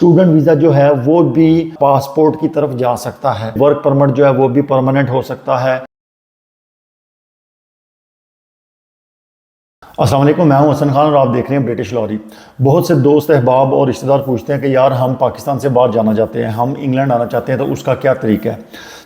Student visa जो है वो भी पासपोर्ट की तरफ जा सकता है। वर्क परमिट जो है वो भी परमानेंट हो सकता है। अस्सलाम वालेकुम, मैं हूं हसन खान और आप देख रहे हैं ब्रिटिश लॉरी। बहुत से दोस्त अहबाब और रिश्तेदार पूछते हैं कि यार हम पाकिस्तान से बाहर जाना चाहते हैं, हम इंग्लैंड आना चाहते हैं, तो उसका क्या तरीका है।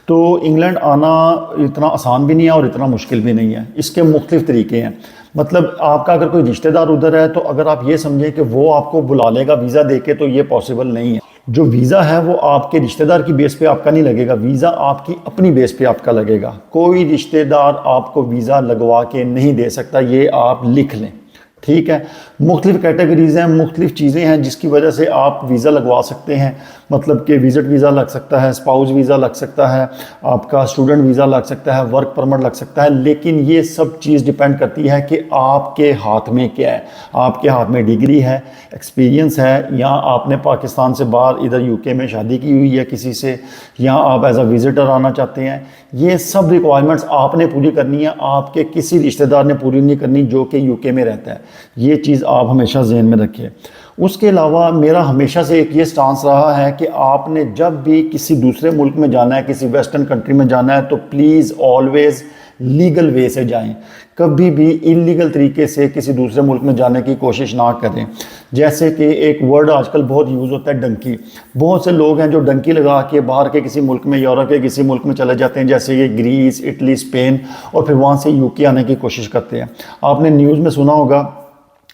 तो इंग्लैंड आना इतना आसान भी नहीं है और इतना मुश्किल भी नहीं है। इसके मुख्तलिफ तरीके हैं। मतलब आपका अगर कोई रिश्तेदार उधर है तो अगर आप ये समझें कि वो आपको बुला लेगा वीज़ा देके, तो ये पॉसिबल नहीं है। जो वीज़ा है वो आपके रिश्तेदार की बेस पे आपका नहीं लगेगा, वीज़ा आपकी अपनी बेस पे आपका लगेगा। कोई रिश्तेदार आपको वीज़ा लगवा के नहीं दे सकता, ये आप लिख लें, ठीक है। मुख्तलिफ कैटेगरीज़ हैं, मुख्तलिफ चीज़ें हैं जिसकी वजह से आप वीज़ा लगवा सकते हैं। मतलब कि विज़िट वीज़ा लग सकता है, स्पाउस वीज़ा लग सकता है, आपका स्टूडेंट वीज़ा लग सकता है, वर्क परमिट लग सकता है। लेकिन ये सब चीज़ डिपेंड करती है कि आपके हाथ में क्या है। आपके हाथ में डिग्री है, एक्सपीरियंस है, या आपने पाकिस्तान से बाहर इधर यूके में शादी की हुई है किसी से, या आप एज अ विज़िटर आना चाहते हैं। ये सब रिक्वायरमेंट्स आपने पूरी करनी है, आपके किसी रिश्तेदार ने पूरी नहीं करनी जो कि यूके में रहता है। ये चीज़ आप हमेशा ज़हन में रखिए। उसके अलावा मेरा हमेशा से एक ये स्टांस रहा है कि आपने जब भी किसी दूसरे मुल्क में जाना है, किसी वेस्टर्न कंट्री में जाना है, तो प्लीज़ ऑलवेज़ लीगल वे से जाएं। कभी भी इलीगल तरीके से किसी दूसरे मुल्क में जाने की कोशिश ना करें। जैसे कि एक वर्ड आजकल बहुत यूज़ होता है, डंकी। बहुत से लोग हैं जो डंकी लगा के बाहर के किसी मुल्क में, यूरोप के किसी मुल्क में चले जाते हैं, जैसे ये ग्रीस, इटली, स्पेन, और फिर वहाँ से यूके आने की कोशिश करते हैं। आपने न्यूज़ में सुना होगा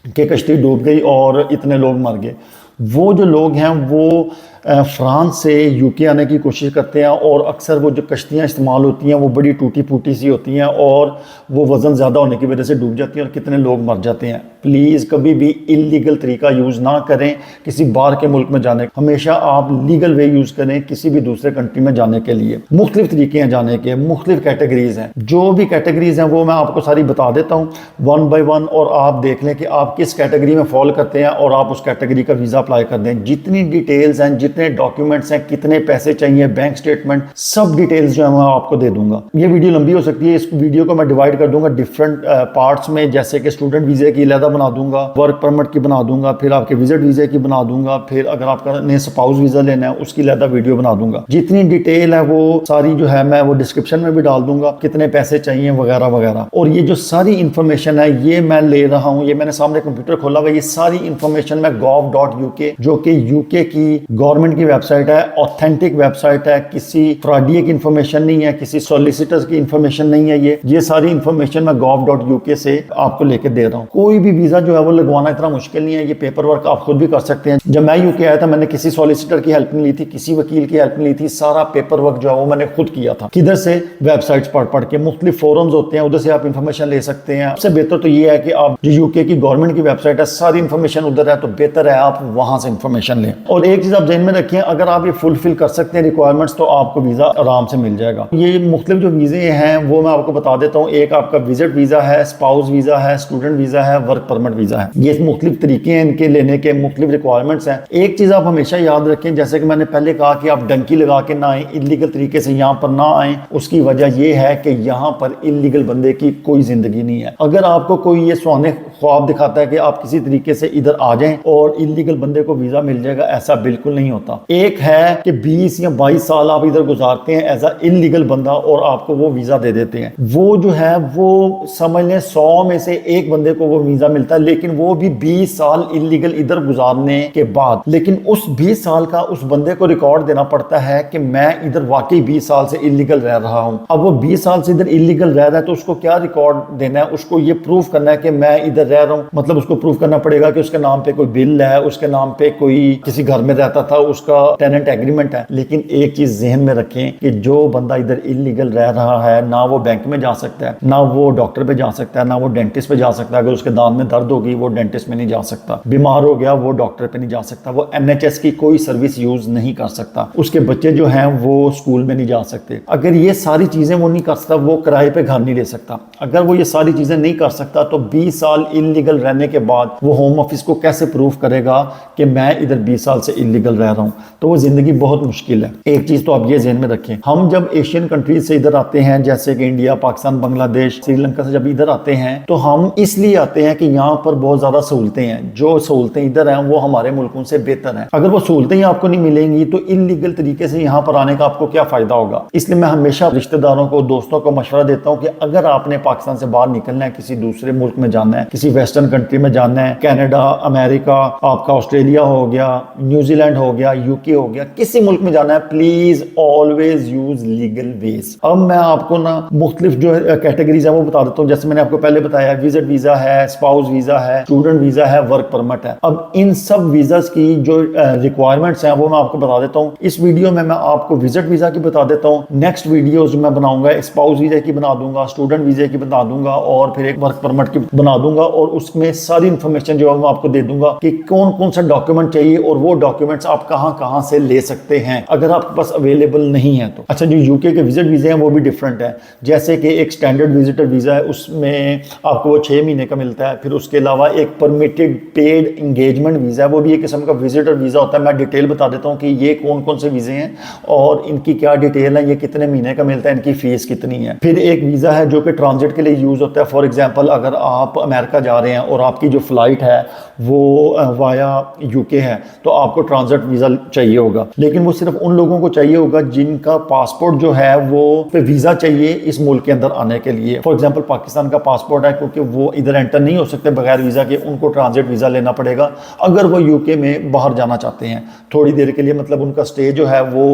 कि कश्ती डूब गई और इतने लोग मर गए। वो जो लोग हैं वो फ्रांस से यूके आने की कोशिश करते हैं, और अक्सर वो जो कश्तियाँ इस्तेमाल होती हैं वो बड़ी टूटी फूटी सी होती हैं, और वो वज़न ज़्यादा होने की वजह से डूब जाती हैं और कितने लोग मर जाते हैं। प्लीज़ कभी भी इलीगल तरीका यूज़ ना करें किसी बाहर के मुल्क में जाने। हमेशा आप लीगल वे यूज़ करें किसी भी दूसरे कंट्री में जाने के लिए। मुख्तलिफ तरीके हैं जाने के, मुख्तलिफ कैटेगरीज़ हैं। जो भी कैटेगरीज़ हैं वो मैं आपको सारी बता देता हूँ वन बाई वन, और आप देख लें कि आप किस कैटेगरी में फॉल करते हैं और आप उस कैटेगरी का वीज़ा अप्लाई कर दें। जितनी डिटेल्स हैं, जितने डॉक्यूमेंट्स हैं, कितने पैसे चाहिए, बैंक स्टेटमेंट, सब डिटेल्स जो है मैं आपको दे दूंगा। ये वीडियो लंबी हो सकती है, इस वीडियो को मैं डिवाइड कर दूंगा डिफरेंट पार्ट्स में, जैसे कि स्टूडेंट वीज़े की अलहदा बना दूंगा, वर्क परमिट की बना दूंगा, फिर आपके विजिट वीज़े की बना दूंगा, फिर अगर आपका स्पाउस वीज़ा लेना है उसकी अलहदा वीडियो बना दूंगा। जितनी डिटेल है वो सारी जो है मैं वो डिस्क्रिप्शन में भी डाल दूंगा, कितने पैसे चाहिए वगैरह वगैरह। और ये जो सारी इंफॉर्मेशन है ये मैं ले रहा हूँ, ये मैंने सामने कंप्यूटर खोला हुआ, ये सारी इंफॉर्मेशन मैं gov.uk, जो कि यूके की गवर्नमेंट की वेबसाइट है, ऑथेंटिक वेबसाइट है, किसी फ्रॉडिया की इंफॉर्मेशन नहीं है, किसी सॉलिसिटर्स की इंफॉर्मेशन नहीं है। ये सारी इंफॉर्मेशन मैं gov.uk से आपको लेके दे रहा हूँ। कोई भी वीज़ा जो है वो लगवाना इतना मुश्किल नहीं है, ये पेपर वर्क आप खुद भी कर सकते हैं। जब मैं यूके आया था मैंने किसी सॉलिसिटर की हेल्प नहीं ली थी, किसी वकील की हेल्प नहीं ली थी, सारा पेपर वर्क जो है वो मैंने खुद किया था। किधर से? वेबसाइट्स पढ़ के, मुख्तलिफ फोरम्स होते हैं, उधर से आप इंफॉर्मेशन ले सकते हैं। सबसे बेहतर तो ये है कि आप जो यूके की गवर्नमेंट की वेबसाइट है, सारी इंफॉर्मेशन उधर है, तो बेहतर है आप वहां से इंफॉर्मेशन लें। और एक चीज आप ध्यान में रखिए, अगर आप ये फुलफिल कर सकते हैं रिक्वायरमेंट्स, तो आपको वीज़ा आराम से मिल जाएगा। ये मुख्तलिफ जो वीज़े हैं वो मैं आपको बता देता हूँ। एक आपका विजिट वीज़ा है, स्पाउस वीज़ा है, स्टूडेंट वीज़ा है, वर्क परमिट वीज़ा है। ये मुख्तलिफ तरीके हैं इनके लेने के, मुख्तलिफ रिक्वायरमेंट्स हैं। एक चीज़ आप हमेशा याद रखें, जैसे कि मैंने पहले कहा कि आप डंकी लगा के ना आए, इलीगल तरीके से यहाँ पर ना आए। उसकी वजह यह है कि यहाँ पर इलीगल बंदे की कोई जिंदगी नहीं है। अगर आपको कोई ये सुहाने ख्वाब दिखाता है कि आप किसी तरीके से इधर आ जाएं और इलीगल बंदे को वीज़ा मिल जाएगा, ऐसा बिल्कुल नहीं होता। एक है कि 20 या 22 साल आप इधर गुजारते हैं एज अ इलीगल बंदा और आपको वो वीज़ा दे देते हैं। वो जो है वो समझ लें 100 में से एक बंदे को वो वीज़ा मिलता है, लेकिन वो भी 20 साल इलीगल इधर गुजारने के बाद। लेकिन उस 20 साल का उस बंदे को रिकॉर्ड देना पड़ता है कि मैं इधर वाकई 20 साल से इलीगल रह रहा हूं। अब वो 20 साल से इधर इलीगल रह रहा है तो उसको क्या रिकॉर्ड देना है? उसको ये प्रूफ करना है कि मैं इधर रह रहा हूं। मतलब उसको प्रूफ करना पड़ेगा कि उसके नाम पे कोई बिल है, उसके नाम पे कोई किसी घर में रहता था, उसका टेनेंट एग्रीमेंट है। लेकिन एक चीज जहन में रखें कि जो बंदा इधर इलीगल रह रहा है, ना वो बैंक में जा सकता है, ना वो डॉक्टर पे जा सकता है, ना वो डेंटिस्ट पे जा सकता है। अगर उसके दांत में दर्द होगी वो डेंटिस्ट में नहीं जा सकता, बीमार हो गया वो डॉक्टर पे नहीं जा सकता, वो NHS की कोई सर्विस यूज नहीं कर सकता, उसके बच्चे जो हैं वो स्कूल में नहीं जा सकते। अगर ये सारी चीजें वो नहीं कर सकता, वो किराए पे घर नहीं ले सकता। अगर वो ये सारी चीजें नहीं कर सकता तो 20 साल इलीगल रहने के बाद वो होम ऑफिस को कैसे प्रूफ करेगा कि मैं इधर 20 साल से इलीगल रह रहा हूँ, तो वो ज़िंदगी बहुत मुश्किल है। एक चीज़ तो आप ये ज़हन में रखें, हम जब एशियन कंट्रीज से इधर आते हैं, जैसे कि इंडिया, पाकिस्तान, बांग्लादेश, श्रीलंका से जब इधर आते हैं, तो हम इसलिए आते हैं कि यहाँ पर बहुत ज़्यादा सहूलतें हैं। जो सहूलतें इधर हैं वो हमारे मुल्कों से बेहतर हैं। अगर वो सहूलतें ही आपको नहीं मिलेंगी तो इलीगल तरीके से यहाँ पर आने का आपको क्या फ़ायदा होगा। इसलिए मैं हमेशा रिश्तेदारों को, दोस्तों को मशवरा देता हूँ कि अगर आपने पाकिस्तान से बाहर निकलना है, किसी दूसरे मुल्क में जाना है, किसी वेस्टर्न कंट्री में जाना है, कनाडा, अमेरिका, आपका ऑस्ट्रेलिया हो गया, न्यूजीलैंड हो गया, यूके हो गया, किसी मुल्क में जाना है, please always use legal ways. अब मैं आपको ना मुख्तलिफ जो कैटेगरीज है वो बता देता हूँ। जैसे मैंने आपको पहले बताया, विजिट वीजा है, स्पाउस वीजा है, स्टूडेंट वीजा है, वर्क परमिट है। अब इन सब वीजास की जो रिक्वायरमेंट्स हैं वो मैं आपको बता देता हूँ। इस वीडियो में मैं आपको विजिट वीजा की बता देता हूँ। नेक्स्ट वीडियो जो मैं बनाऊंगा स्पाउस वीजा की बना दूंगा, स्टूडेंट वीजा की बता दूंगा और फिर एक वर्क परमिट की बना दूंगा, और उसमें सारी इंफॉर्मेशन जो है मैं आपको दे दूंगा कि कौन कौन सा डॉक्यूमेंट चाहिए और वो डॉक्यूमेंट्स आप कहां कहां से ले सकते हैं अगर आपके पास अवेलेबल नहीं है तो। अच्छा, जो यूके के विजिट वीजे हैं वो भी डिफरेंट है। जैसे कि एक स्टैंडर्ड विजिटर वीजा है, उसमें आपको वो 6 महीने का मिलता है। फिर उसके अलावा एक परमिटेड पेड एंगेजमेंट वीजा है, वो भी एक किस्म का विजिटर वीजा होता है। मैं डिटेल बता देता हूँ कि ये कौन कौन से वीजे हैं और इनकी क्या डिटेल है, ये कितने महीने का मिलता है, इनकी फीस कितनी है। फिर एक वीजा है जो कि ट्रांजिट के लिए यूज होता है। फॉर एग्जाम्पल, अगर आप अमेरिका जा रहे हैं और आपकी जो फ्लाइट है वो वाया यूके है तो आपको ट्रांजिट वीजा चाहिए होगा, लेकिन वो सिर्फ उन लोगों को चाहिए होगा जिनका पासपोर्ट जो है वो पे वीजा चाहिए इस मुल्क के अंदर आने के लिए। फॉर एग्जांपल, पाकिस्तान का पासपोर्ट है, क्योंकि वो इधर एंटर नहीं हो सकते बगैर वीजा के, उनको ट्रांजिट वीजा लेना पड़ेगा अगर वो यूके में बाहर जाना चाहते हैं थोड़ी देर के लिए। मतलब उनका स्टे जो है वो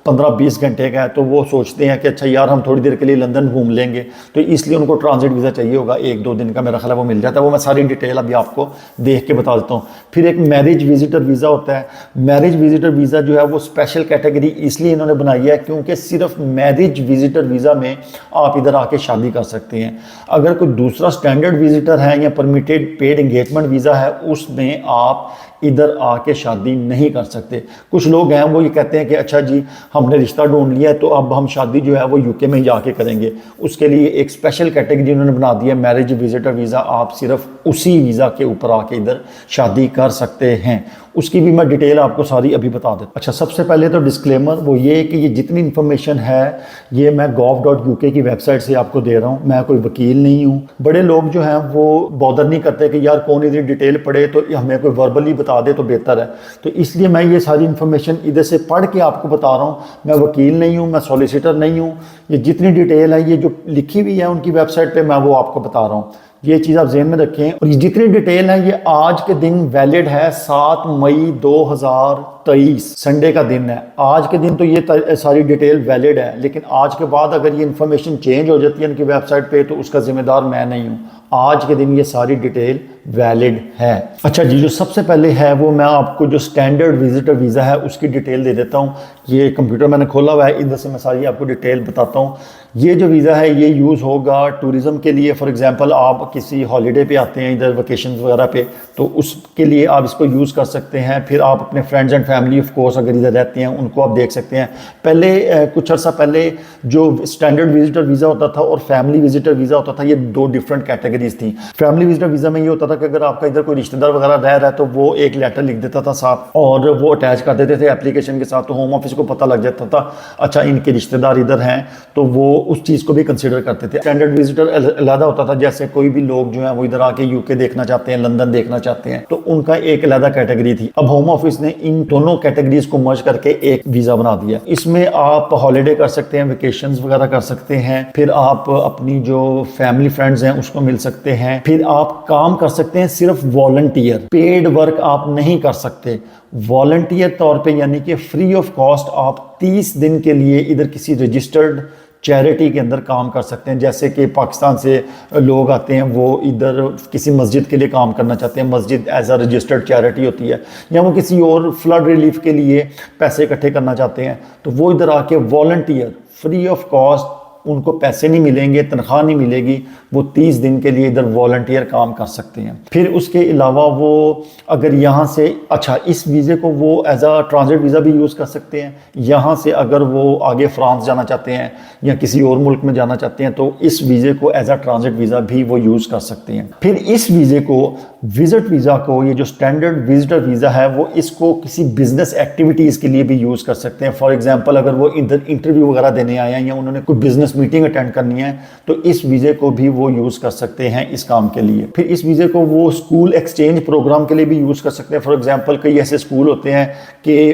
15-20 घंटे का है, तो वो सोचते हैं कि अच्छा यार हम थोड़ी देर के लिए लंदन घूम लेंगे, तो इसलिए उनको ट्रांजिट वीजा चाहिए होगा। 1-2 दिन का मेरा ख्याल है वो मिल जाता है। वो मैं सारी डिटेल अभी आपको देख के बता देता हूँ। फिर एक मैरिज विजिटर वीजा होता है। मैरिज विजिटर वीजा जो है वो स्पेशल कैटेगरी इसलिए इन्होंने बनाई है क्योंकि सिर्फ मैरिज विजिटर वीजा में आप इधर आके शादी कर सकते हैं। अगर कोई दूसरा स्टैंडर्ड विजिटर है या परमिटेड पेड एंगेजमेंट वीजा है, उसमें आप इधर आके शादी नहीं कर सकते। कुछ लोग हैं वो ये कहते हैं कि अच्छा जी हमने रिश्ता ढूंढ लिया है तो अब हम शादी जो है वो यूके में ही जाके करेंगे। उसके लिए एक स्पेशल कैटेगरी उन्होंने बना दी है, मैरिज विजिटर वीज़ा। आप सिर्फ उसी वीज़ा के ऊपर आके इधर शादी कर सकते हैं। उसकी भी मैं डिटेल आपको सारी अभी बता देता हूँ। अच्छा, सबसे पहले तो डिस्क्लेमर वो ये कि ये जितनी इन्फॉर्मेशन है ये मैं gov.uk की वेबसाइट से आपको दे रहा हूँ। मैं कोई वकील नहीं हूँ। बड़े लोग जो हैं वो बॉदर नहीं करते कि यार कौन इधर डिटेल पढ़े, तो हमें कोई वर्बली बता दे तो बेहतर है। तो इसलिए मैं ये सारी इन्फॉर्मेशन इधर से पढ़ के आपको बता रहा हूँ। मैं वकील नहीं हूँ, मैं सॉलिसिटर नहीं हूँ। ये जितनी डिटेल है ये जो लिखी हुई है उनकी वेबसाइट पर, मैं वो आपको बता रहा हूँ। ये चीज़ आप ज़हन में रखें। और ये जितनी डिटेल है ये आज के दिन वैलिड है, 7 मई 2023 संडे का दिन है। आज के दिन तो ये सारी डिटेल वैलिड है, लेकिन आज के बाद अगर ये इन्फॉर्मेशन चेंज हो जाती है उनकी वेबसाइट पे तो उसका जिम्मेदार मैं नहीं हूँ। आज के दिन ये सारी डिटेल वैलिड है। अच्छा जी, जो सबसे पहले है वो मैं आपको जो स्टैंडर्ड विजिटर वीज़ा है उसकी डिटेल दे देता हूँ। ये कंप्यूटर मैंने खोला हुआ है, इधर से मैं सारी आपको डिटेल बताता हूँ। ये जो वीज़ा है ये यूज़ होगा टूरिज़म के लिए। फॉर एग्जांपल, आप किसी हॉलीडे पे आते हैं इधर वेकेशन वगैरह पे, तो उसके लिए आप इसको यूज़ कर सकते हैं। फिर आप अपने friends and family of course अगर इधर रहते हैं उनको आप देख सकते हैं। पहले कुछ अर्सा पहले जो स्टैंडर्ड विजिटर वीज़ा होता था और फैमिली विजिटर वीज़ा होता था, ये 2 डिफरेंट कैटेगरीज थी। फैमिली विजिटर वीज़ा में ये होता था कि अगर आपका इधर कोई रिश्तेदार वगैरह रह रहा है तो वो एक लेटर लिख देता था साथ, और वो अटैच कर देते थे एप्लीकेशन के साथ, तो होम ऑफिस को पता लग जाता था अच्छा इनके रिश्तेदार इधर हैं, तो वो उस चीज़ को भी कंसिडर करते थे। स्टैंडर्ड विजिटर अलग होता था, जैसे कोई भी लोग जो है वो इधर आके यूके देखना चाहते हैं, लंदन देखना चाहते हैं, तो उनका एक अलग कैटेगरी थी। अब होम ऑफिस ने इन दोनों कैटेगरीज को मर्ज करके एक वीज़ा बना दिया। इसमें आप हॉलीडे कर सकते हैं, वेकेशंस वगैरह कर सकते हैं, फिर आप अपनी जो फैमिली फ्रेंड्स हैं उसको मिल सकते हैं, फिर आप काम कर सकते हैं सिर्फ वॉलंटियर, पेड वर्क आप नहीं कर सकते। वॉलंटियर तौर पे यानी कि फ्री ऑफ कॉस्ट आप 30 दिन के लिए इधर किसी रजिस्टर्ड चैरिटी के अंदर काम कर सकते हैं। जैसे कि पाकिस्तान से लोग आते हैं वो इधर किसी मस्जिद के लिए काम करना चाहते हैं, मस्जिद एज अ रजिस्टर्ड चैरिटी होती है, या वो किसी और फ्लड रिलीफ के लिए पैसे इकट्ठे करना चाहते हैं, तो वो इधर आके वॉलंटियर फ्री ऑफ कॉस्ट उनको पैसे नहीं मिलेंगे, तनख्वाह नहीं मिलेगी, वो 30 दिन के लिए इधर वॉलंटियर काम कर सकते हैं। फिर उसके अलावा वो अगर यहाँ से अच्छा इस वीज़े को वो एज अ ट्रांजिट वीज़ा भी यूज़ कर सकते हैं। यहाँ से अगर वो आगे फ्रांस जाना चाहते हैं या किसी और मुल्क में जाना चाहते हैं तो इस वीज़े को एज अ ट्रांजिट वीज़ा भी वो यूज़ कर सकते हैं। फिर इस वीज़े को विजिट वीज़ा को, ये जो स्टैंडर्ड विजिटर वीज़ा है, वो इसको किसी बिजनेस एक्टिविटीज़ के लिए भी यूज़ कर सकते हैं। फॉर एग्जांपल अगर वो इधर इंटरव्यू वगैरह देने आए हैं या उन्होंने कोई बिजनेस मीटिंग अटेंड करनी है तो इस वीज़े को भी वो यूज़ कर सकते हैं इस काम के लिए। फिर इस वीज़े को वो स्कूल एक्सचेंज प्रोग्राम के लिए भी यूज़ कर सकते हैं। फॉर एग्जांपल कई ऐसे स्कूल होते हैं कि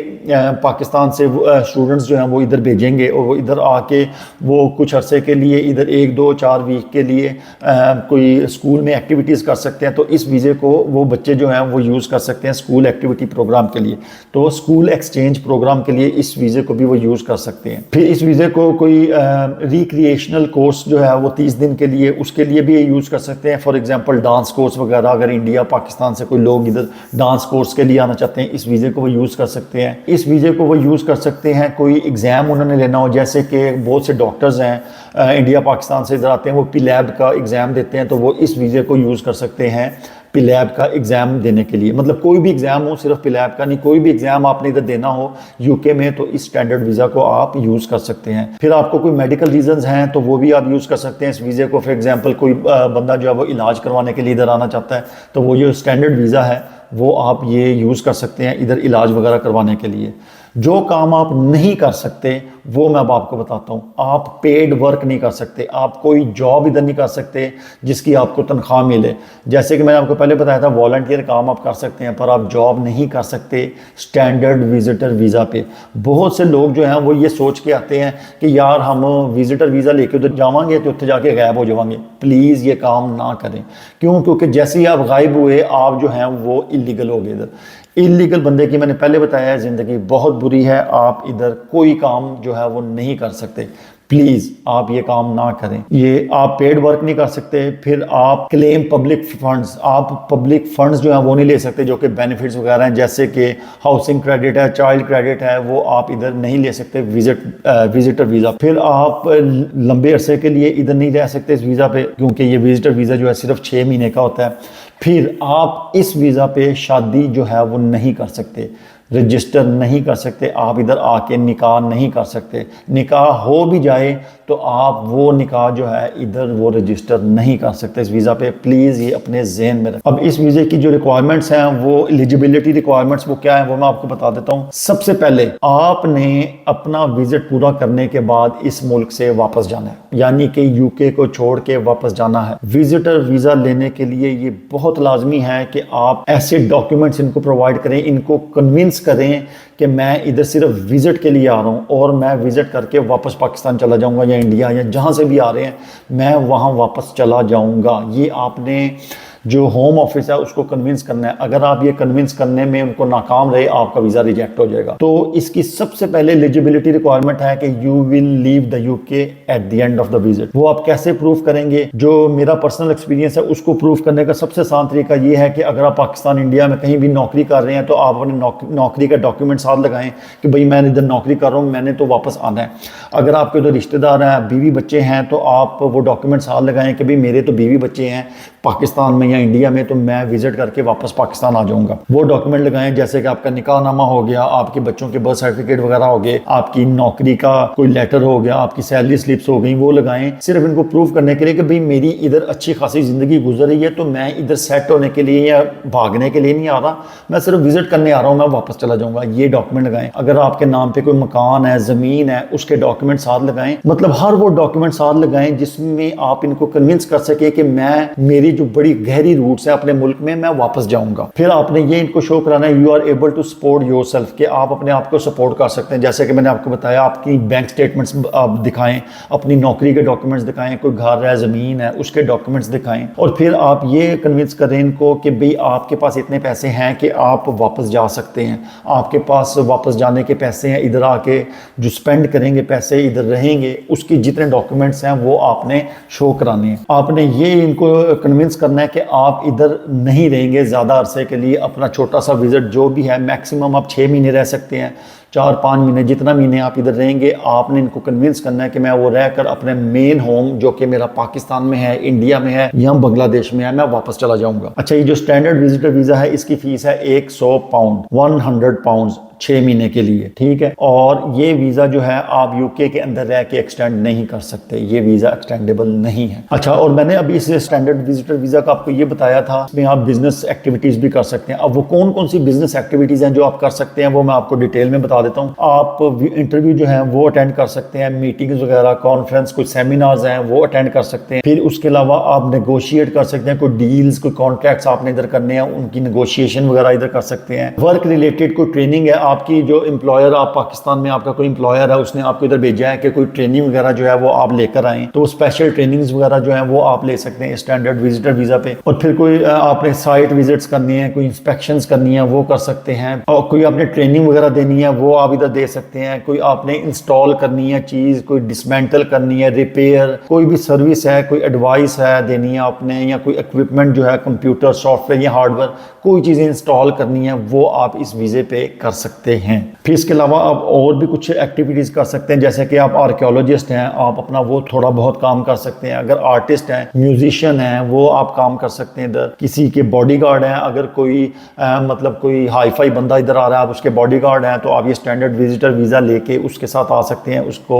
पाकिस्तान से स्टूडेंट्स जो हैं वो इधर भेजेंगे और वो इधर आके वो कुछ अरसे के लिए इधर 1, 2, 4 वीक के लिए कोई स्कूल में एक्टिविटीज़ कर सकते हैं। तो इस वीज़े को वो बच्चे जो हैं वो यूज़ कर सकते हैं स्कूल एक्टिविटी प्रोग्राम के लिए। तो स्कूल एक्सचेंज प्रोग्राम के लिए इस वीज़े को भी वो यूज़ कर सकते हैं। फिर इस वीज़े को कोई रिक्रिएशनल कोर्स जो है वो 30 दिन के लिए, उसके लिए भी यूज़ कर सकते हैं। फॉर एग्जांपल डांस कोर्स वगैरह, अगर इंडिया पाकिस्तान से कोई लोग इधर डांस कोर्स के लिए आना चाहते हैं, इस वीज़े को वो यूज़ कर सकते हैं। इस वीज़े को वो यूज़ कर सकते हैं कोई एग्ज़ाम उन्होंने लेना हो, जैसे कि बहुत से डॉक्टर्स हैं इंडिया पाकिस्तान से इधर आते हैं, वो पीलैब का एग्ज़ाम देते हैं, तो वो इस वीज़े को यूज़ कर सकते हैं पीलैब का एग्ज़ाम देने के लिए। मतलब कोई भी एग्ज़ाम हो, सिर्फ पीलैब का नहीं, कोई भी एग्ज़ाम आपने इधर देना हो यूके में तो इस स्टैंडर्ड वीज़ा को आप यूज़ कर सकते हैं। फिर आपको कोई मेडिकल रीजंस हैं तो वो भी आप यूज़ कर सकते हैं इस वीज़े को। फॉर एग्जांपल कोई बंदा जो है वो इलाज करवाने के लिए इधर आना चाहता है तो वो जो स्टैंडर्ड वीज़ा है वो आप ये यूज़ कर सकते हैं इधर इलाज वगैरह करवाने के लिए। जो काम आप नहीं कर सकते वो मैं अब आपको बताता हूँ। आप पेड वर्क नहीं कर सकते, आप कोई जॉब इधर नहीं कर सकते जिसकी आपको तनख्वाह मिले। जैसे कि मैंने आपको पहले बताया था वॉलंटियर काम आप कर सकते हैं, पर आप जॉब नहीं कर सकते स्टैंडर्ड विजिटर वीज़ा पे। बहुत से लोग जो हैं वो ये सोच के आते हैं कि यार हम विजिटर वीज़ा लेके उधर जावांगे तो उत्थे जाके गायब हो जावांगे। प्लीज़ ये काम ना करें। क्यों? क्योंकि जैसे ही आप गायब हुए आप जो हैं वो इलीगल हो गए। इधर इलीगल बंदे की मैंने पहले बताया है ज़िंदगी बहुत बुरी है। आप इधर कोई काम जो है वो नहीं कर सकते। प्लीज़ आप ये काम ना करें। ये आप पेड वर्क नहीं कर सकते। फिर आप क्लेम पब्लिक फंड्स, आप पब्लिक फंड्स जो हैं वो नहीं ले सकते जो कि बेनिफिट्स वगैरह हैं, जैसे कि हाउसिंग क्रेडिट है, चाइल्ड क्रेडिट है, वो आप इधर नहीं ले सकते विजिटर वीज़ा। फिर आप लंबे अरसे के लिए इधर नहीं रह सकते इस वीज़ा पे, क्योंकि ये विजिटर वीज़ा जो है सिर्फ 6 महीने का होता है। फिर आप इस वीज़ा पे शादी जो है वो नहीं कर सकते, रजिस्टर नहीं कर सकते, आप इधर आके निकाह नहीं कर सकते। निकाह हो भी जाए तो आप वो निकाह जो है इधर वो रजिस्टर नहीं कर सकते इस वीज़ा पे। प्लीज़ ये अपने ज़हन में रखें। अब इस वीज़े की जो रिक्वायरमेंट्स हैं वो एलिजिबिलिटी रिक्वायरमेंट्स वो क्या है वो मैं आपको बता देता हूँ। सबसे पहले आपने अपना विजिट पूरा करने के बाद इस मुल्क से वापस जाना है, यानी कि यूके को छोड़ के वापस जाना है। विजिटर वीज़ा लेने के लिए ये बहुत लाजमी है कि आप ऐसे डॉक्यूमेंट्स इनको प्रोवाइड करें, इनको कन्विंस करें कि मैं इधर सिर्फ विजिट के लिए आ रहा हूँ और मैं विजिट करके वापस पाकिस्तान चला जाऊँगा या इंडिया या जहाँ से भी आ रहे हैं मैं वहाँ वापस चला जाऊँगा। ये आपने जो होम ऑफिस है उसको कन्विंस करना है। अगर आप ये कन्विंस करने में उनको नाकाम रहे आपका वीज़ा रिजेक्ट हो जाएगा। तो इसकी सबसे पहले एलिजिबिलिटी रिक्वायरमेंट है कि you will leave the UK at the end of the visit. वो आप कैसे प्रूव करेंगे? जो मेरा पर्सनल एक्सपीरियंस है उसको प्रूव करने का सबसे आसान तरीका ये है कि अगर आप पाकिस्तान इंडिया में कहीं भी नौकरी कर रहे हैं तो आप अपने नौकरी का डॉक्यूमेंट साथ लगाएं कि भाई मैं इधर नौकरी कर रहा हूँ, मैंने तो वापस आना है। अगर आपके उधर रिश्तेदार हैं, बीवी बच्चे हैं, तो आप वो डॉक्यूमेंट साथ लगाएं कि भाई मेरे तो बीवी बच्चे हैं पाकिस्तान में या इंडिया में, तो मैं विजिट करके वापस पाकिस्तान आ जाऊंगा। वो डॉक्यूमेंट लगाएं जैसे कि आपका निकाहनामा हो गया, आपके बच्चों के बर्थ सर्टिफिकेट वगैरह हो गए, आपकी नौकरी का कोई लेटर हो गया, आपकी सैलरी स्लिप्स हो गई, वो लगाएं सिर्फ इनको प्रूव करने के लिए कि भाई मेरी इधर अच्छी खासी जिंदगी गुजर रही है, तो मैं इधर सेट होने के लिए या भागने के लिए नहीं आ रहा, मैं सिर्फ विजिट करने आ रहा हूँ, मैं वापस चला जाऊंगा। ये डॉक्यूमेंट लगाएं। अगर आपके नाम पे कोई मकान है, जमीन है, उसके डॉक्यूमेंट साथ लगाएं। मतलब हर वो डॉक्यूमेंट साथ लगाएं जिसमें आप इनको कन्विंस कर सके कि मैं मेरी जो बड़ी गहरी रूट्स है अपने मुल्क में, मैं वापस जाऊंगा। फिर आपने ये इनको शो कराना है you are able to support yourself, कि आप अपने आप को सपोर्ट कर सकते हैं। जैसे कि मैंने आपको बताया, आपकी बैंक स्टेटमेंट्स आप दिखाएं, अपनी नौकरी के डॉक्यूमेंट्स दिखाएं, कोई घर है, जमीन है, उसके डॉक्यूमेंट्स दिखाएं। और फिर आप ये कन्विंस करें इनको कि भाई आपके पास इतने पैसे हैं कि आप वापस जा सकते हैं, आपके पास वापस जाने के पैसे हैं, इधर आके जो स्पेंड करेंगे पैसे, इधर रहेंगे, उसकी जितने डॉक्यूमेंट्स हैं वो आपने शो कराने हैं। आपने ये इनको कन्विंस करना है कि आप इधर नहीं रहेंगे ज़्यादा अरसे के लिए। अपना छोटा सा विजिट जो भी है, मैक्सिमम आप 6 महीने रह सकते हैं, 4-5 महीने, जितना महीने आप इधर रहेंगे, आपने इनको कन्विंस करना है कि मैं वो रहकर अपने मेन होम जो कि मेरा पाकिस्तान में है, इंडिया में है या बांग्लादेश में है, मैं वापस चला जाऊंगा। अच्छा, ये जो स्टैंडर्ड विजिटर वीजा है इसकी फीस है 100 पाउंड, 100 पाउंड 6 महीने के लिए, ठीक है। और ये वीजा जो है आप यूके के अंदर रह के एक्सटेंड नहीं कर सकते, ये वीजा एक्सटेंडेबल नहीं है। अच्छा, और मैंने अभी इस स्टैंडर्ड विजिटर वीजा का आपको ये बताया था, इसमें आप बिजनेस एक्टिविटीज भी कर सकते हैं। अब वो कौन कौन सी बिजनेस एक्टिविटीज हैं जो आप कर सकते हैं, वो मैं आपको डिटेल में बता देता हूँ। आप इंटरव्यू जो है वो अटेंड कर सकते हैं, मीटिंग्स वगैरह, कॉन्फ्रेंस, कुछ सेमिनार्स हैं वो अटेंड कर सकते हैं। फिर उसके अलावा आप नेगोशिएट कर सकते हैं, कोई डील्स, कोई कॉन्ट्रैक्ट्स आपने इधर करने हैं, उनकी नेगोशिएशन वगैरह इधर कर सकते हैं। वर्क रिलेटेड कोई ट्रेनिंग है, आपकी जो एम्प्लॉयर, आप पाकिस्तान में आपका कोई एम्प्लॉयर है, उसने आपको इधर भेजा है कि कोई ट्रेनिंग वगैरह जो है वो आप लेकर आए, तो स्पेशल ट्रेनिंग्स वगैरह जो है वो आप ले सकते हैं स्टैंडर्ड विजिटर वीजा पे। और फिर कोई आपने साइट विजिट्स करनी है, कोई इंस्पेक्शंस करनी है, वो कर सकते हैं। और कोई आपने ट्रेनिंग वगैरह देनी है, वो आप इधर दे सकते हैं। कोई आपने इंस्टॉल करनी है चीज़, कोई डिसमेंटल करनी है, रिपेयर, कोई भी सर्विस है, कोई एडवाइस है देनी है आपने, या कोई इक्विपमेंट जो है कंप्यूटर, सॉफ्टवेयर या हार्डवेयर, कोई चीज़ें इंस्टॉल करनी है, वो आप इस वीज़े पे कर सकते हैं। फिर इसके अलावा आप और भी कुछ एक्टिविटीज़ कर सकते हैं, जैसे कि आप आर्कियोलॉजिस्ट हैं, आप अपना वो थोड़ा बहुत काम कर सकते हैं। अगर आर्टिस्ट हैं, म्यूजिशियन हैं, वो आप काम कर सकते हैं इधर। किसी के बॉडीगार्ड हैं, अगर कोई मतलब कोई हाई फाई बंदा इधर आ रहा है, आप उसके बॉडीगार्ड हैं, तो आप ये स्टैंडर्ड विजिटर वीज़ा लेके उसके साथ आ सकते हैं, उसको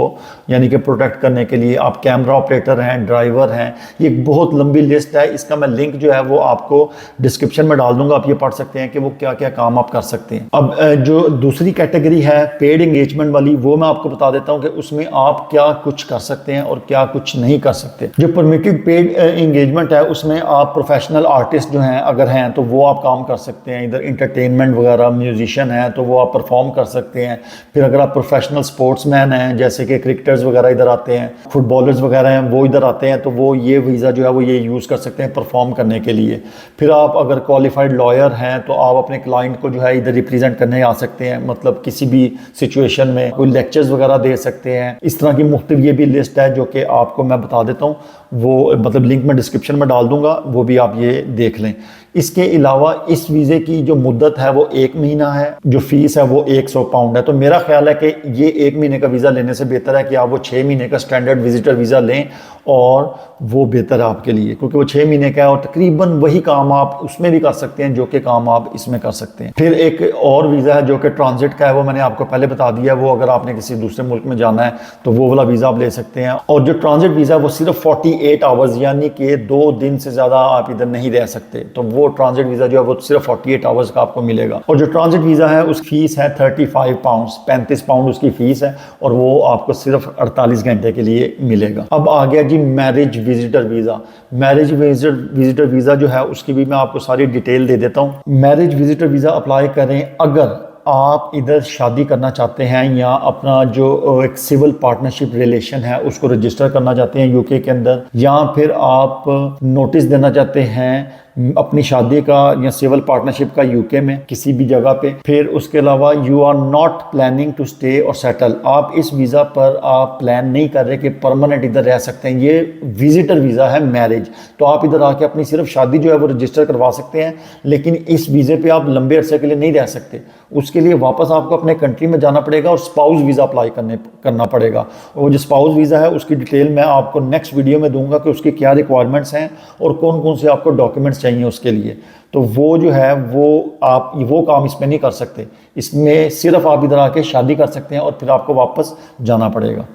यानी कि प्रोटेक्ट करने के लिए। आप कैमरा ऑपरेटर हैं, ड्राइवर हैं, ये एक बहुत लंबी लिस्ट है। इसका मैं लिंक जो है वो आपको डिस्क्रिप्शन में डाल दूंगा, आप ये पढ़ सकते हैं कि वो क्या क्या काम आप कर सकते हैं। अब जो दूसरी कैटेगरी है पेड एंगेजमेंट वाली, वो मैं आपको बता देता हूं कि उसमें आप क्या कुछ कर सकते हैं और क्या कुछ नहीं कर सकते। जो परमिटेड पेड एंगेजमेंट है उसमें आप प्रोफेशनल आर्टिस्ट जो हैं अगर हैं तो वो आप काम कर सकते हैं इधर। इंटरटेनमेंट वगैरह, म्यूजिशियन है तो वो आप परफॉर्म कर सकते हैं। फिर अगर आप प्रोफेशनल स्पोर्ट्समैन हैं, जैसे कि क्रिकेटर्स वगैरह इधर आते हैं, फुटबॉलर्स वगैरह हैं, वो इधर आते हैं, तो वो ये वीज़ा जो है वो ये यूज़ कर सकते हैं परफॉर्म करने के लिए। फिर आप अगर क्वालिफाइड लॉयर हैं तो आप अपने क्लाइंट को जो है इधर रिप्रेजेंट करने आ सकते हैं, मतलब किसी भी सिचुएशन में कोई लेक्चर्स वगैरह दे सकते हैं। इस तरह की मुख्तलिफ ये भी लिस्ट है जो कि आपको मैं बता देता हूँ, वो मतलब लिंक में डिस्क्रिप्शन में डाल दूंगा, वो भी आप ये देख लें। इसके अलावा इस वीज़े की जो मुद्दत है वो 1 महीना है, जो फीस है वो 100 पाउंड है। तो मेरा ख्याल है कि ये 1 महीने का वीज़ा लेने से बेहतर है कि आप वो 6 महीने का स्टैंडर्ड विजिटर वीज़ा लें, और वो बेहतर है आपके लिए, क्योंकि वो 6 महीने का है और तकरीबन वही काम आप उसमें भी कर सकते हैं जो कि काम आप इसमें कर सकते हैं। फिर एक और वीज़ा है जो कि ट्रांजिट का है, वो मैंने आपको पहले बता दिया। वो अगर आपने किसी दूसरे मुल्क में जाना है तो वो वाला वीज़ा आप ले सकते हैं। और जो ट्रांजिट वीज़ा है वो सिर्फ 48 आवर्स, यानी कि 2 दिन से ज़्यादा आप इधर नहीं रह सकते, तो वो ट्रांजिट वीज़ा जो है वो सिर्फ 48 आवर्स का आपको मिलेगा। और जो ट्रांजिट वीज़ा है उसकी फीस है 35 पाउंड, 35 पाउंड उसकी फीस है, और वो आपको सिर्फ 48 घंटे के लिए मिलेगा। अब आ गया जी marriage visitor visa. Marriage visitor visa जो है उसकी भी मैं आपको सारी डिटेल दे देता हूँ। मैरिज विजिटर वीज़ा अप्लाई करें अगर आप इधर शादी करना चाहते हैं या अपना जो एक सिविल पार्टनरशिप रिलेशन है उसको रजिस्टर करना चाहते हैं यूके के अंदर, या फिर आप नोटिस देना चाहते हैं अपनी शादी का या सिविल पार्टनरशिप का यूके में किसी भी जगह पे। फिर उसके अलावा you are not planning to stay और सेटल, आप इस वीज़ा पर आप प्लान नहीं कर रहे कि परमानेंट इधर रह सकते हैं। ये विजिटर वीज़ा है मैरिज, तो आप इधर आके अपनी सिर्फ शादी जो है वो रजिस्टर करवा सकते हैं, लेकिन इस वीज़े पे आप लंबे अरसे के लिए नहीं रह सकते। उसके लिए वापस आपको अपने कंट्री में जाना पड़ेगा और स्पाउस वीज़ा अप्लाई करना पड़ेगा। और जो स्पाउस वीज़ा है उसकी डिटेल मैं आपको नेक्स्ट वीडियो में दूंगा कि उसकी क्या रिक्वायरमेंट्स हैं और कौन कौन से आपको डॉक्यूमेंट्स चाहिए उसके लिए। तो वो जो है वो आप वो काम इसमें नहीं कर सकते, इसमें सिर्फ आप इधर आके शादी कर सकते हैं और फिर आपको वापस जाना पड़ेगा।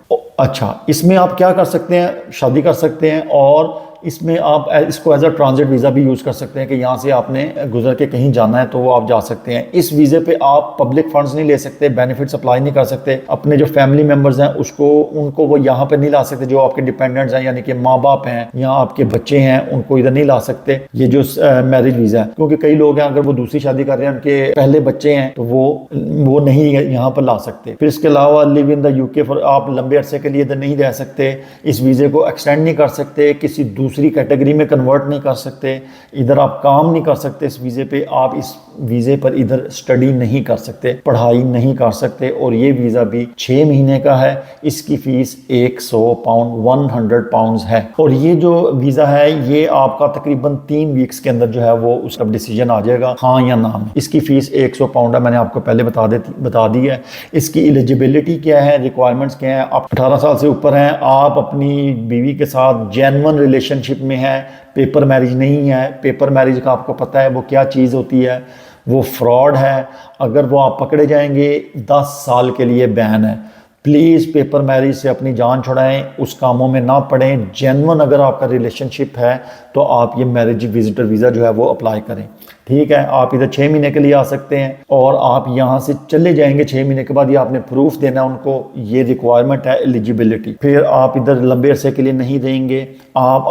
अच्छा, इसमें आप क्या कर सकते हैं, शादी कर सकते हैं, और इसमें आप इसको एज अ ट्रांजिट वीज़ा भी यूज़ कर सकते हैं कि यहाँ से आपने गुजर के कहीं जाना है तो वो आप जा सकते हैं। इस वीज़े पे आप पब्लिक फंड्स नहीं ले सकते, बेनिफिट्स अप्लाई नहीं कर सकते, अपने जो फैमिली मेम्बर्स हैं उनको वो यहाँ पे नहीं ला सकते, जो आपके डिपेंडेंट्स हैं यानी कि माँ बाप हैं या आपके बच्चे हैं, उनको इधर नहीं ला सकते ये जो मैरिज वीज़ा है। क्योंकि कई लोग हैं अगर वो दूसरी शादी कर रहे हैं, उनके पहले बच्चे हैं, तो वो नहीं यहाँ पर ला सकते। फिर इसके अलावा लिव इन द यूके, आप लंबे अरसे के लिए इधर नहीं रह सकते, इस वीज़े को एक्सटेंड नहीं कर सकते, किसी दूसरी कैटेगरी में कन्वर्ट नहीं कर सकते, इधर आप काम नहीं कर सकते इस वीज़े पे, आप इस वीज़े पर इधर स्टडी नहीं कर सकते, पढ़ाई नहीं कर सकते। और ये वीज़ा भी 6 महीने का है, इसकी फ़ीस 100 पाउंड 100 पाउंड है। और ये जो वीज़ा है ये आपका तकरीबन 3 वीक्स के अंदर जो है वो उसका डिसीजन आ जाएगा, हाँ या ना में। इसकी फ़ीस 100 पाउंड है, मैंने आपको पहले बता दी है। इसकी एलिजिबिलिटी क्या है, रिक्वायरमेंट्स क्या है, आप 18 साल से ऊपर हैं, आप अपनी बीवी के साथ जेन्युइन रिलेशनशिप में हैं, पेपर मैरिज नहीं है। पेपर मैरिज का आपको पता है वो क्या चीज़ होती है, वो फ्रॉड है। अगर वो आप पकड़े जाएंगे 10 साल के लिए बैन है। प्लीज़ पेपर मैरिज से अपनी जान छुड़ाएं, उस कामों में ना पड़ें। जेन्युइन अगर आपका रिलेशनशिप है तो आप ये मैरिज विजिटर वीज़ा जो है वो अप्लाई करें, ठीक है। आप इधर 6 महीने के लिए आ सकते हैं और आप यहाँ से चले जाएंगे 6 महीने के बाद। ये आपने प्रूफ देना उनको, ये रिक्वायरमेंट है एलिजिबिलिटी। फिर आप इधर लंबे अरसे के लिए नहीं रहेंगे, आप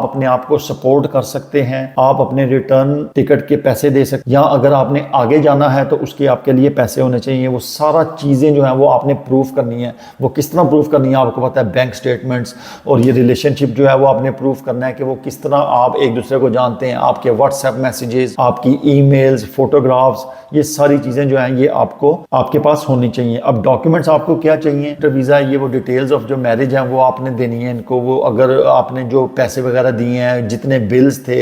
अपने आप को सपोर्ट कर सकते हैं, आप अपने रिटर्न टिकट के पैसे दे सकते हैं, या अगर आपने आगे जाना है तो उसके आपके लिए पैसे होने चाहिए। वो सारा चीज़ें जो है वो आपने प्रूफ करनी है। वो किस तरह प्रूफ करनी है आपको पता है, बैंक स्टेटमेंट्स। और ये रिलेशनशिप जो है वो आपने प्रूफ करना है कि वो किस तरह आप एक दूसरे को जानते हैं, आपके व्हाट्सएप मैसेजेस, आपकी ईमेल्स, फोटोग्राफ्स, ये सारी चीज़ें जो हैं ये आपको आपके पास होनी चाहिए। अब डॉक्यूमेंट्स आपको क्या चाहिए, तो वीज़ा ये वो डिटेल्स ऑफ जो मैरिज है वो आपने देनी है इनको। वो अगर आपने जो पैसे वगैरह दिए हैं, जितने बिल्स थे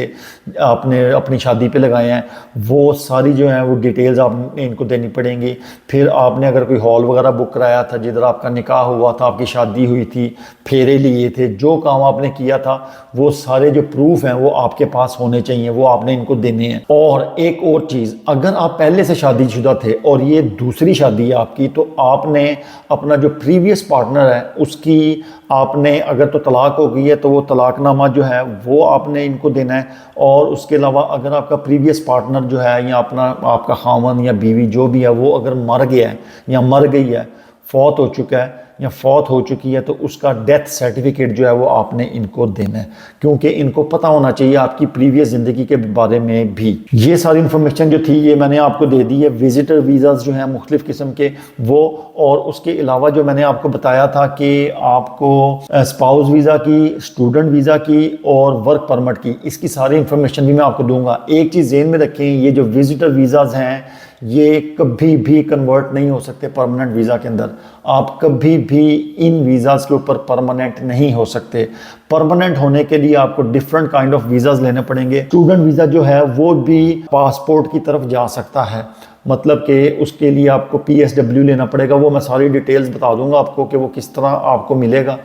आपने अपनी शादी पे लगाए हैं, वो सारी जो है वो डिटेल्स आपने इनको देनी पड़ेंगी। फिर आपने अगर कोई हॉल वगैरह बुक कराया था, जिधर आपका निकाह हुआ था, आपकी शादी हुई थी, फेरे लिए थे, जो काम आपने किया था, वो सारे जो प्रूफ हैं वो आपके पास होने चाहिए, वो आपने इनको देने हैं। और एक और चीज़, अगर आप पहले से शादीशुदा थे और ये दूसरी शादी है आपकी, तो आपने अपना जो प्रीवियस पार्टनर है उसकी आपने, अगर तो तलाक हो गई है तो वो तलाकनामा जो है वो आपने इनको देना है। और उसके अलावा अगर आपका प्रीवियस पार्टनर जो है या आपका खामन या बीवी जो भी है वो अगर मर गया है या मर गई है, फौत हो चुका है या फौत हो चुकी है, तो उसका डेथ सर्टिफिकेट जो है वो आपने इनको देना है, क्योंकि इनको पता होना चाहिए आपकी प्रीवियस ज़िंदगी के बारे में भी। ये सारी इन्फॉर्मेशन जो थी ये मैंने आपको दे दी है। विजिटर वीज़ाज़ जो हैं मुख्तलिफ़ किस्म के वो, और उसके अलावा जो मैंने आपको बताया था कि आपको स्पाउस वीज़ा की, स्टूडेंट वीज़ा की और वर्क परमिट की, इसकी सारी इन्फॉर्मेशन भी मैं आपको दूंगा। एक चीज़ ज़हन में रखें, ये जो विजिटर वीज़ाज़ हैं ये कभी भी कन्वर्ट नहीं हो सकते परमानेंट वीज़ा के अंदर। आप कभी भी इन वीज़ाज़ के ऊपर परमानेंट नहीं हो सकते। परमानेंट होने के लिए आपको डिफरेंट काइंड ऑफ वीज़ाज़ लेने पड़ेंगे। स्टूडेंट वीज़ा जो है वो भी पासपोर्ट की तरफ जा सकता है, मतलब कि उसके लिए आपको PSW लेना पड़ेगा। वो मैं सारी डिटेल्स बता दूंगा आपको कि वो किस तरह आपको मिलेगा।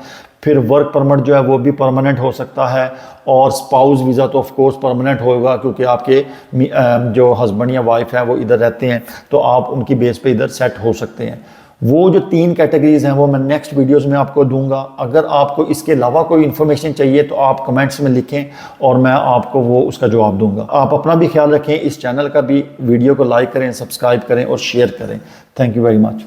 फिर वर्क परमिट जो है वो भी परमानेंट हो सकता है, और स्पाउस वीज़ा तो ऑफ कोर्स परमानेंट होगा, क्योंकि आपके जो हस्बैंड या वाइफ है वो इधर रहते हैं, तो आप उनकी बेस पे इधर सेट हो सकते हैं। वो जो 3 कैटेगरीज हैं वो मैं नेक्स्ट वीडियोस में आपको दूंगा। अगर आपको इसके अलावा कोई इन्फॉर्मेशन चाहिए तो आप कमेंट्स में लिखें और मैं आपको वो उसका जवाब दूंगा। आप अपना भी ख्याल रखें, इस चैनल का भी वीडियो को लाइक करें, सब्सक्राइब करें और शेयर करें। Thank you very much.